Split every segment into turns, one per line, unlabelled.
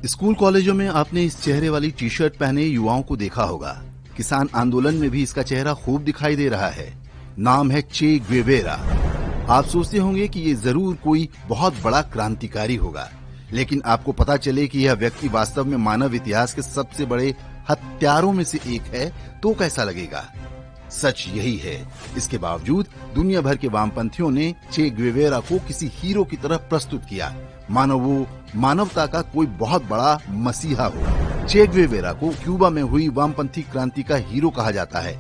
School कॉलेजों में आपने इस चेहरे वाली टी शर्ट पहने युवाओं को देखा होगा। किसान आंदोलन में भी इसका चेहरा खूब दिखाई दे रहा है। नाम है चे ग्वेवेरा। आप सोचते होंगे कि ये जरूर कोई बहुत बड़ा क्रांतिकारी होगा, लेकिन आपको पता चले कि यह व्यक्ति वास्तव में मानव इतिहास के सबसे बड़े हत्यारों में से एक है तो कैसा लगेगा। सच यही है। इसके बावजूद दुनिया भर के वामपंथियों ने चे ग्वेवेरा को किसी हीरो की तरह प्रस्तुत किया, मानो वो मानवता का कोई बहुत बड़ा मसीहा हो। चे ग्वेवेरा को क्यूबा में हुई वामपंथी क्रांति का हीरो कहा जाता है।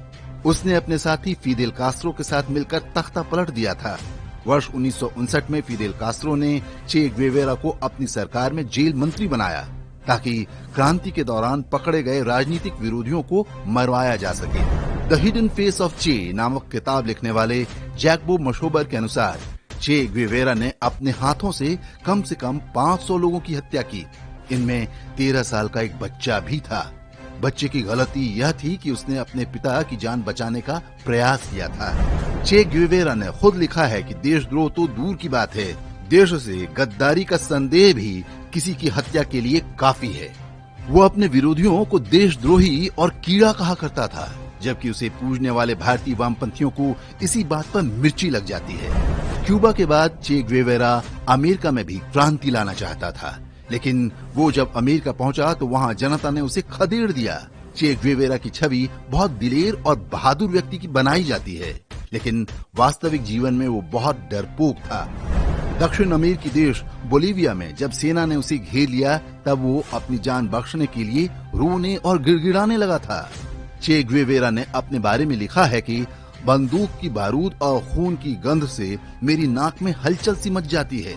उसने अपने साथी फिदेल कास्ट्रो के साथ मिलकर तख्ता पलट दिया था। वर्ष 1959 में फिदेल कास्ट्रो ने चे ग्वेवेरा को अपनी सरकार में जेल मंत्री बनाया ताकि क्रांति के दौरान पकड़े गए राजनीतिक विरोधियों को मरवाया जा सके। द हिडन फेस ऑफ चे नामक किताब लिखने वाले जैकबो मशोबर के अनुसार चे ग्वेवेरा ने अपने हाथों से कम 500 लोगों की हत्या की। इनमें 13 साल का एक बच्चा भी था। बच्चे की गलती यह थी कि उसने अपने पिता की जान बचाने का प्रयास किया था। चे ग्वेवेरा ने खुद लिखा है कि देशद्रोह तो दूर की बात है, देश से गद्दारी का संदेह भी किसी की हत्या के लिए काफी है। वो अपने विरोधियों को देशद्रोही और कीड़ा कहा करता था, जबकि उसे पूजने वाले भारतीय वामपंथियों को इसी बात पर मिर्ची लग जाती है। क्यूबा के बाद चे ग्वेवेरा अमेरिका में भी क्रांति लाना चाहता था, लेकिन वो जब अमेरिका पहुंचा तो वहां जनता ने उसे खदेड़ दिया। चे ग्वेवेरा की छवि बहुत दिलेर और बहादुर व्यक्ति की बनाई जाती है, लेकिन वास्तविक जीवन में वो बहुत डरपोक था। दक्षिण अमेरिकी देश बोलीविया में जब सेना ने उसे घेर लिया, तब वो अपनी जान बख्शने के लिए रोने और गिड़गिड़ाने लगा था। चे ग्वेवेरा ने अपने बारे में लिखा है कि बंदूक की बारूद और खून की गंध से मेरी नाक में हलचल सी मच जाती है।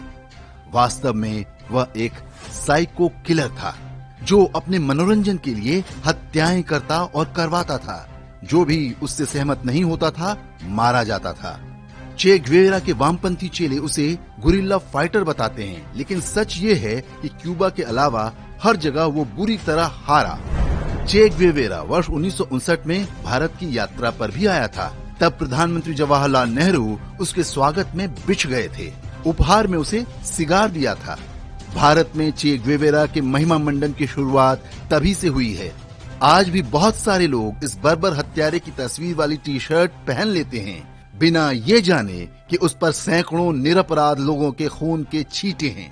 वास्तव में वह एक साइको किलर था जो अपने मनोरंजन के लिए हत्याएं करता और करवाता था। जो भी उससे सहमत नहीं होता था मारा जाता था। चे ग्वेवेरा के वामपंथी चेले उसे गुरिल्ला फाइटर बताते हैं, लेकिन सच ये है कि क्यूबा के अलावा हर जगह वो बुरी तरह हारा। चे ग्वेवेरा वर्ष 1959 में भारत की यात्रा पर भी आया था। तब प्रधानमंत्री जवाहरलाल नेहरू उसके स्वागत में बिछ गए थे। उपहार में उसे सिगार दिया था। भारत में चे ग्वेवेरा के महिमा मंडन की शुरुआत तभी से हुई है। आज भी बहुत सारे लोग इस बर्बर हत्यारे की तस्वीर वाली टी शर्ट पहन लेते हैं, बिना ये जाने कि उस पर सैकड़ों निरपराध लोगों के खून के छींटे हैं।